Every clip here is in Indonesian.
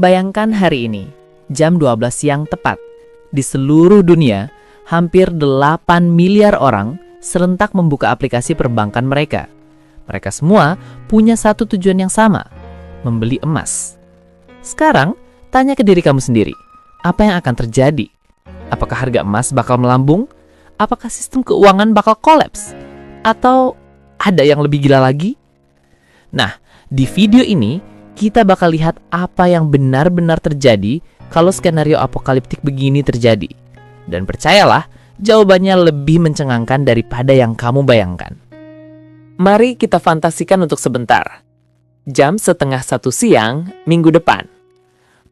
Bayangkan hari ini, jam 12 siang tepat. Di seluruh dunia, hampir 8 miliar orang serentak membuka aplikasi perbankan mereka. Mereka semua punya satu tujuan yang sama, membeli emas. Sekarang, tanya ke diri kamu sendiri, apa yang akan terjadi? Apakah harga emas bakal melambung? Apakah sistem keuangan bakal kolaps? Atau ada yang lebih gila lagi? Nah, di video ini, kita bakal lihat apa yang benar-benar terjadi kalau skenario apokaliptik begini terjadi. Dan percayalah, jawabannya lebih mencengangkan daripada yang kamu bayangkan. Mari kita fantasikan untuk sebentar. Jam 12:30 siang, minggu depan.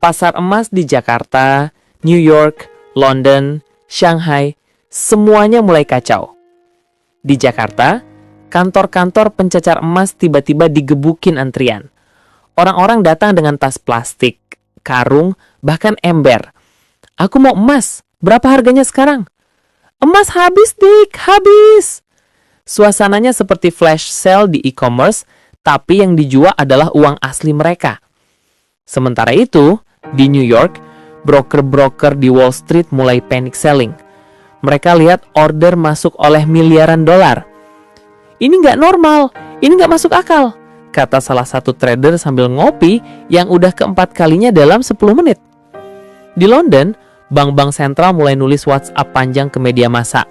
Pasar emas di Jakarta, New York, London, Shanghai, semuanya mulai kacau. Di Jakarta, kantor-kantor pencecar emas tiba-tiba digebukin antrian. Orang-orang datang dengan tas plastik, karung, bahkan ember. Aku mau emas, berapa harganya sekarang? Emas habis, Dik, habis. Suasananya seperti flash sale di e-commerce, tapi yang dijual adalah uang asli mereka. Sementara itu, di New York, broker-broker di Wall Street mulai panic selling. Mereka lihat order masuk oleh miliaran dolar. Ini nggak normal, ini nggak masuk akal, kata salah satu trader sambil ngopi yang udah keempat kalinya dalam 10 menit. Di London, bank-bank sentral mulai nulis WhatsApp panjang ke media massa.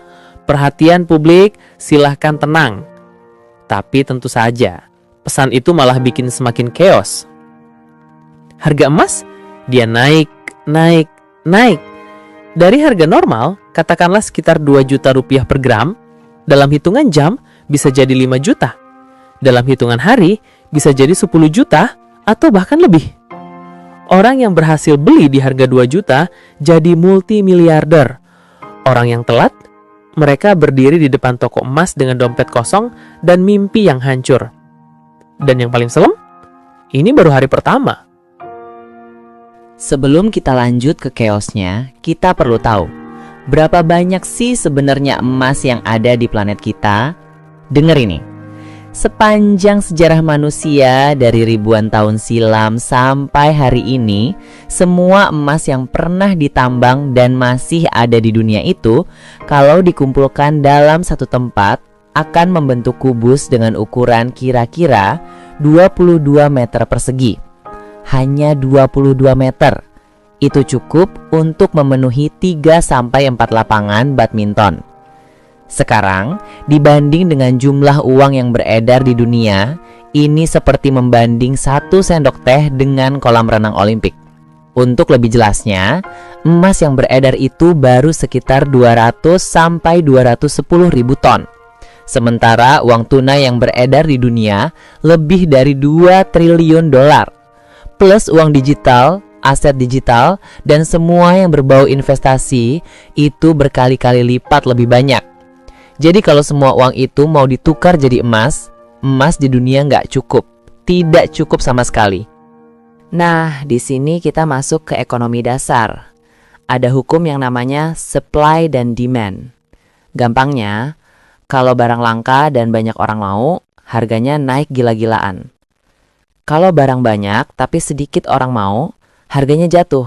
Perhatian publik, silahkan tenang. Tapi tentu saja, pesan itu malah bikin semakin chaos. Harga emas, dia naik. Dari harga normal, katakanlah sekitar 2 juta rupiah per gram, dalam hitungan jam bisa jadi 5 juta. Dalam hitungan hari bisa jadi 10 juta atau bahkan lebih. Orang yang berhasil beli di harga 2 juta jadi multimiliarder. Orang yang telat, mereka berdiri di depan toko emas dengan dompet kosong dan mimpi yang hancur. Dan yang paling serem, ini baru hari pertama. Sebelum kita lanjut ke chaosnya, kita perlu tahu berapa banyak sih sebenarnya emas yang ada di planet kita? Dengar ini. Sepanjang sejarah manusia dari ribuan tahun silam sampai hari ini, semua emas yang pernah ditambang dan masih ada di dunia itu, kalau dikumpulkan dalam satu tempat, akan membentuk kubus dengan ukuran kira-kira 22 meter persegi. Hanya 22 meter. Itu cukup untuk memenuhi 3-4 lapangan badminton. Sekarang, dibanding dengan jumlah uang yang beredar di dunia, ini seperti membanding 1 sendok teh dengan kolam renang Olimpik. Untuk lebih jelasnya, emas yang beredar itu baru sekitar 200-210 ribu ton. Sementara uang tunai yang beredar di dunia lebih dari 2 triliun dolar. Plus uang digital, aset digital, dan semua yang berbau investasi itu berkali-kali lipat lebih banyak. Jadi kalau semua uang itu mau ditukar jadi emas di dunia nggak cukup. Tidak cukup sama sekali. Nah, di sini kita masuk ke ekonomi dasar. Ada hukum yang namanya supply dan demand. Gampangnya, kalau barang langka dan banyak orang mau, harganya naik gila-gilaan. Kalau barang banyak tapi sedikit orang mau, harganya jatuh.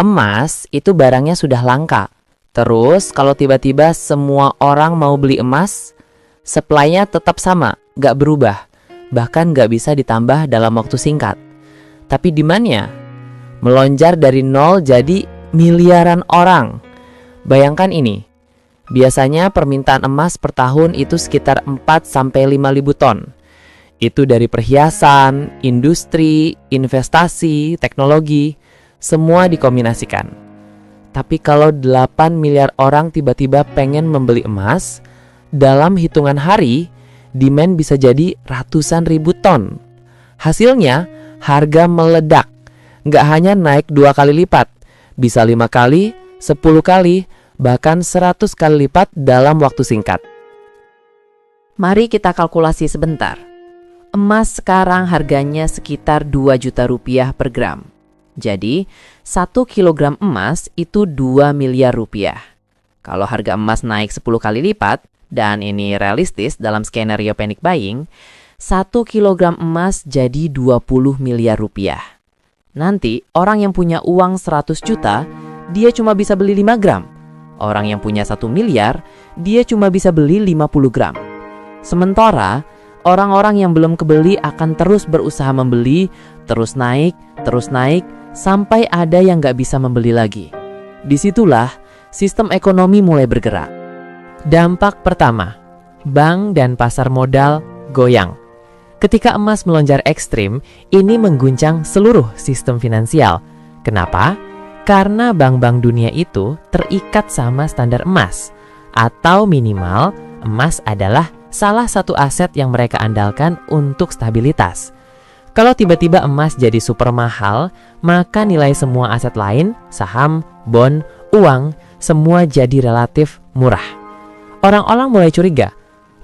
Emas itu barangnya sudah langka. Terus kalau tiba-tiba semua orang mau beli emas, supply-nya tetap sama, gak berubah. Bahkan gak bisa ditambah dalam waktu singkat. Tapi demand-nya melonjak dari 0 jadi miliaran orang. Bayangkan ini, biasanya permintaan emas per tahun itu sekitar 4-5 ribu ton. Itu dari perhiasan, industri, investasi, teknologi, semua dikombinasikan. Tapi kalau 8 miliar orang tiba-tiba pengen membeli emas, dalam hitungan hari, demand bisa jadi ratusan ribu ton. Hasilnya, harga meledak. Nggak hanya naik 2 kali lipat, bisa 5 kali, 10 kali, bahkan 100 kali lipat dalam waktu singkat. Mari kita kalkulasi sebentar. Emas sekarang harganya sekitar 2 juta rupiah per gram. Jadi, 1 kilogram emas itu 2 miliar rupiah. Kalau harga emas naik 10 kali lipat, dan ini realistis dalam skenario panic buying, 1 kilogram emas jadi 20 miliar rupiah. Nanti orang yang punya uang 100 juta, dia cuma bisa beli 5 gram. Orang yang punya 1 miliar, dia cuma bisa beli 50 gram. Sementara, orang-orang yang belum kebeli akan terus berusaha membeli, terus naik, sampai ada yang nggak bisa membeli lagi. Disitulah sistem ekonomi mulai bergerak. Dampak pertama, bank dan pasar modal goyang. Ketika emas melonjak ekstrim, ini mengguncang seluruh sistem finansial. Kenapa? Karena bank-bank dunia itu terikat sama standar emas, atau minimal emas adalah salah satu aset yang mereka andalkan untuk stabilitas. Kalau tiba-tiba emas jadi super mahal, maka nilai semua aset lain, saham, bond, uang, semua jadi relatif murah. Orang-orang mulai curiga,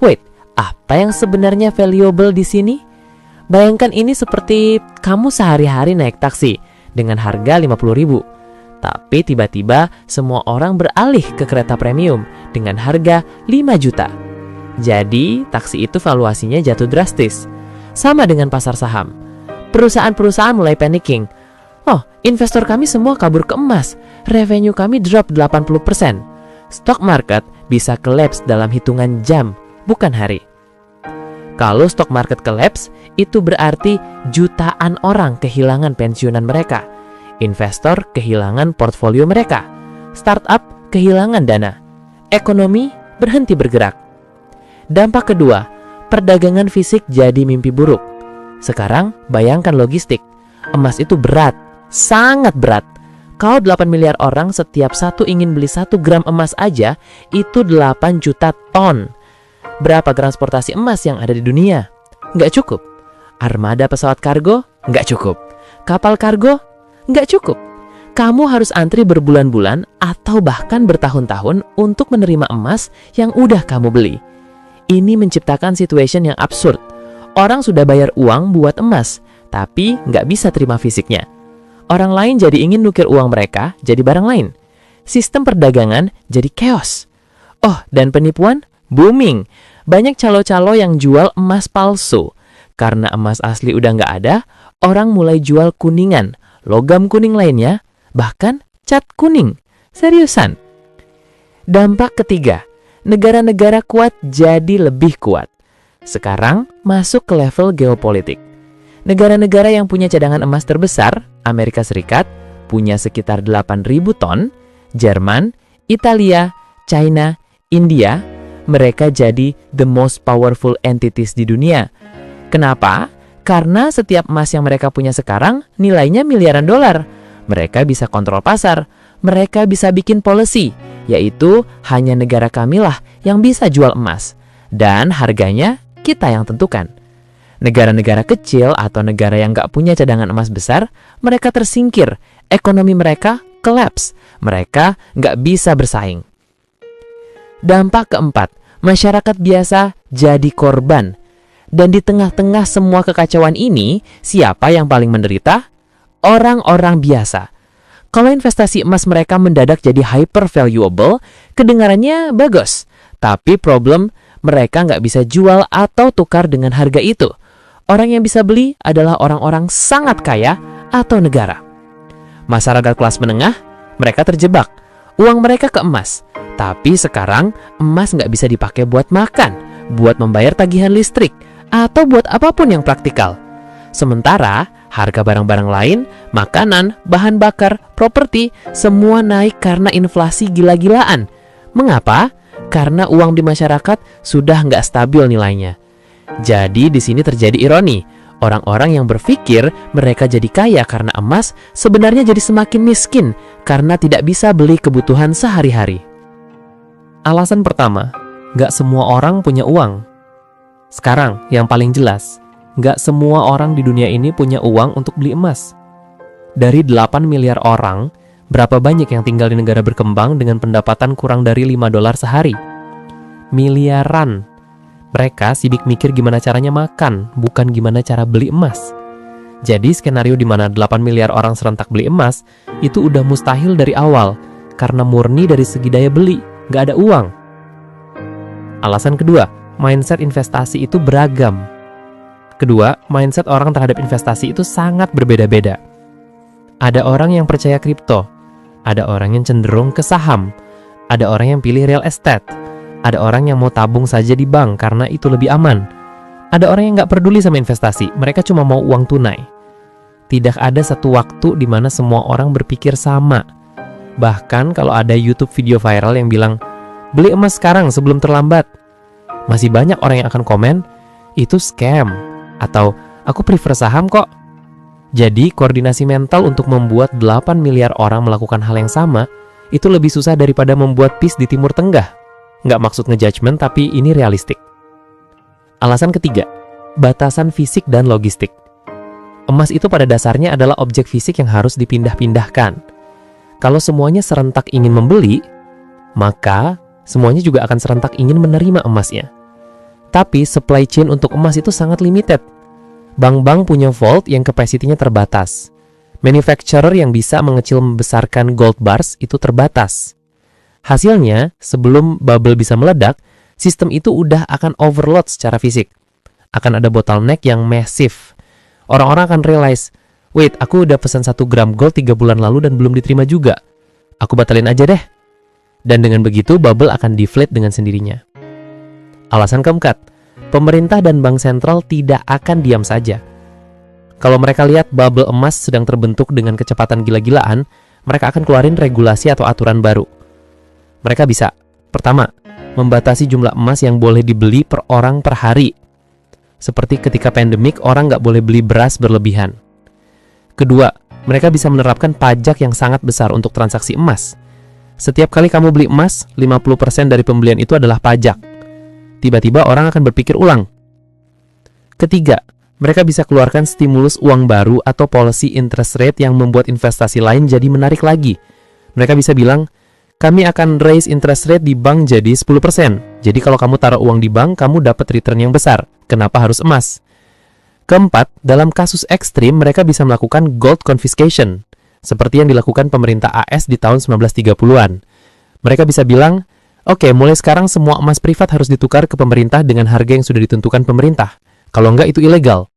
wait, apa yang sebenarnya valuable di sini? Bayangkan ini seperti kamu sehari-hari naik taksi dengan harga 50.000. Tapi tiba-tiba semua orang beralih ke kereta premium dengan harga 5 juta. Jadi taksi itu valuasinya jatuh drastis. Sama dengan pasar saham. Perusahaan-perusahaan mulai panicking. Oh, investor kami semua kabur ke emas. Revenue kami drop 80%. Stock market bisa collapse dalam hitungan jam, bukan hari. Kalau stock market collapse, itu berarti jutaan orang kehilangan pensiunan mereka. Investor kehilangan portfolio mereka. Startup kehilangan dana. Ekonomi berhenti bergerak. Dampak kedua, perdagangan fisik jadi mimpi buruk. Sekarang bayangkan logistik. Emas itu berat, sangat berat. Kalau 8 miliar orang setiap satu ingin beli 1 gram emas aja, itu 8 juta ton. Berapa transportasi emas yang ada di dunia? Nggak cukup. Armada pesawat kargo? Nggak cukup. Kapal kargo? Nggak cukup. Kamu harus antri berbulan-bulan atau bahkan bertahun-tahun untuk menerima emas yang udah kamu beli. Ini menciptakan situation yang absurd. Orang sudah bayar uang buat emas, tapi nggak bisa terima fisiknya. Orang lain jadi ingin nukir uang mereka jadi barang lain. Sistem perdagangan jadi chaos. Oh, dan penipuan booming. Banyak calo-calo yang jual emas palsu. Karena emas asli udah nggak ada, orang mulai jual kuningan, logam kuning lainnya, bahkan cat kuning. Seriusan. Dampak ketiga, negara-negara kuat jadi lebih kuat. Sekarang masuk ke level geopolitik. Negara-negara yang punya cadangan emas terbesar, Amerika Serikat, punya sekitar 8.000 ton, Jerman, Italia, China, India, mereka jadi the most powerful entities di dunia. Kenapa? Karena setiap emas yang mereka punya sekarang nilainya miliaran dolar. Mereka bisa kontrol pasar, mereka bisa bikin policy, yaitu hanya negara kamilah yang bisa jual emas. Dan harganya kita yang tentukan. Negara-negara kecil atau negara yang nggak punya cadangan emas besar, mereka tersingkir, ekonomi mereka collapse, mereka nggak bisa bersaing. Dampak keempat, masyarakat biasa jadi korban. Dan di tengah-tengah semua kekacauan ini, siapa yang paling menderita? Orang-orang biasa. Kalau investasi emas mereka mendadak jadi hyper valuable, kedengarannya bagus. Tapi problem, mereka nggak bisa jual atau tukar dengan harga itu. Orang yang bisa beli adalah orang-orang sangat kaya atau negara. Masyarakat kelas menengah, mereka terjebak. Uang mereka ke emas. Tapi sekarang emas nggak bisa dipakai buat makan, buat membayar tagihan listrik, atau buat apapun yang praktikal. Sementara harga barang-barang lain, makanan, bahan bakar, properti, semua naik karena inflasi gila-gilaan. Mengapa? Karena uang di masyarakat sudah nggak stabil nilainya. Jadi di sini terjadi ironi. Orang-orang yang berpikir mereka jadi kaya karena emas sebenarnya jadi semakin miskin karena tidak bisa beli kebutuhan sehari-hari. Alasan pertama, nggak semua orang punya uang. Sekarang yang paling jelas, nggak semua orang di dunia ini punya uang untuk beli emas. Dari 8 miliar orang, berapa banyak yang tinggal di negara berkembang dengan pendapatan kurang dari $5 sehari? Miliaran. Mereka sibuk mikir gimana caranya makan, bukan gimana cara beli emas. Jadi skenario di mana 8 miliar orang serentak beli emas, itu udah mustahil dari awal, karena murni dari segi daya beli, nggak ada uang. Alasan kedua, mindset investasi itu beragam. Kedua, mindset orang terhadap investasi itu sangat berbeda-beda. Ada orang yang percaya kripto, ada orang yang cenderung ke saham, ada orang yang pilih real estate, ada orang yang mau tabung saja di bank karena itu lebih aman. Ada orang yang nggak peduli sama investasi, mereka cuma mau uang tunai. Tidak ada satu waktu di mana semua orang berpikir sama. Bahkan kalau ada YouTube video viral yang bilang, beli emas sekarang sebelum terlambat, masih banyak orang yang akan komen, itu scam, atau aku prefer saham kok. Jadi, koordinasi mental untuk membuat 8 miliar orang melakukan hal yang sama, itu lebih susah daripada membuat peace di Timur Tengah. Nggak maksud ngejudgment, tapi ini realistik. Alasan ketiga, batasan fisik dan logistik. Emas itu pada dasarnya adalah objek fisik yang harus dipindah-pindahkan. Kalau semuanya serentak ingin membeli, maka semuanya juga akan serentak ingin menerima emasnya. Tapi supply chain untuk emas itu sangat limited. Bank-bank punya vault yang capacity-nya terbatas. Manufacturer yang bisa mengecil membesarkan gold bars itu terbatas. Hasilnya, sebelum bubble bisa meledak, sistem itu udah akan overload secara fisik. Akan ada bottleneck yang massive. Orang-orang akan realize, wait, aku udah pesan 1 gram gold 3 bulan lalu dan belum diterima juga. Aku batalin aja deh. Dan dengan begitu, bubble akan deflate dengan sendirinya. Alasan keempat, pemerintah dan bank sentral tidak akan diam saja. Kalau mereka lihat bubble emas sedang terbentuk dengan kecepatan gila-gilaan, mereka akan keluarin regulasi atau aturan baru. Mereka bisa, pertama, membatasi jumlah emas yang boleh dibeli per orang per hari. Seperti ketika pandemik, orang nggak boleh beli beras berlebihan. Kedua, mereka bisa menerapkan pajak yang sangat besar untuk transaksi emas. Setiap kali kamu beli emas, 50% dari pembelian itu adalah pajak. Tiba-tiba orang akan berpikir ulang. Ketiga, mereka bisa keluarkan stimulus uang baru atau policy interest rate yang membuat investasi lain jadi menarik lagi. Mereka bisa bilang, kami akan raise interest rate di bank jadi 10%. Jadi kalau kamu taruh uang di bank, kamu dapat return yang besar. Kenapa harus emas? Keempat, dalam kasus ekstrim, mereka bisa melakukan gold confiscation, seperti yang dilakukan pemerintah AS di tahun 1930-an. Mereka bisa bilang, oke, mulai sekarang semua emas privat harus ditukar ke pemerintah dengan harga yang sudah ditentukan pemerintah. Kalau enggak, itu ilegal.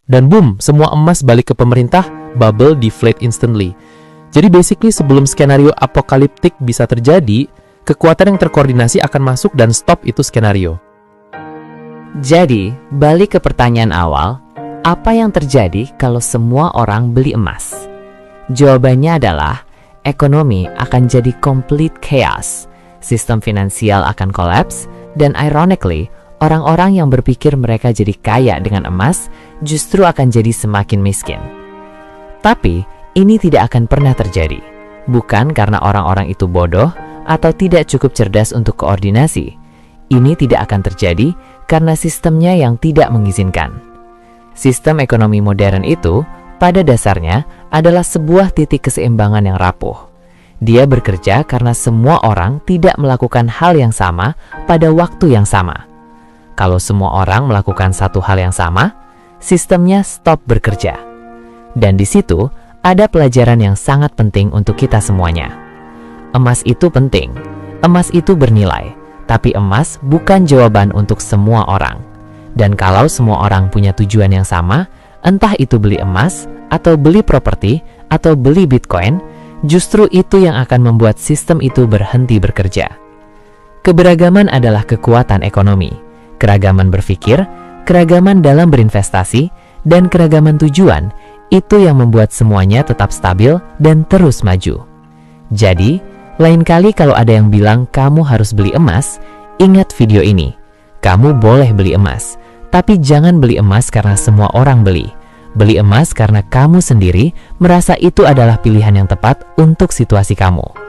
Dan boom, semua emas balik ke pemerintah, bubble deflate instantly. Jadi basically sebelum skenario apokaliptik bisa terjadi, kekuatan yang terkoordinasi akan masuk dan stop itu skenario. Jadi, balik ke pertanyaan awal, apa yang terjadi kalau semua orang beli emas? Jawabannya adalah, ekonomi akan jadi complete chaos. Sistem finansial akan kolaps, dan ironically, orang-orang yang berpikir mereka jadi kaya dengan emas justru akan jadi semakin miskin. Tapi, ini tidak akan pernah terjadi. Bukan karena orang-orang itu bodoh atau tidak cukup cerdas untuk koordinasi. Ini tidak akan terjadi karena sistemnya yang tidak mengizinkan. Sistem ekonomi modern itu, pada dasarnya, adalah sebuah titik keseimbangan yang rapuh. Dia bekerja karena semua orang tidak melakukan hal yang sama pada waktu yang sama. Kalau semua orang melakukan satu hal yang sama, sistemnya stop bekerja. Dan di situ ada pelajaran yang sangat penting untuk kita semuanya. Emas itu penting, emas itu bernilai, tapi emas bukan jawaban untuk semua orang. Dan kalau semua orang punya tujuan yang sama, entah itu beli emas, atau beli properti, atau beli Bitcoin, justru itu yang akan membuat sistem itu berhenti bekerja. Keberagaman adalah kekuatan ekonomi, keragaman berpikir, keragaman dalam berinvestasi, dan keragaman tujuan, itu yang membuat semuanya tetap stabil dan terus maju. Jadi, lain kali kalau ada yang bilang kamu harus beli emas, ingat video ini. Kamu boleh beli emas, tapi jangan beli emas karena semua orang beli. Beli emas karena kamu sendiri merasa itu adalah pilihan yang tepat untuk situasi kamu.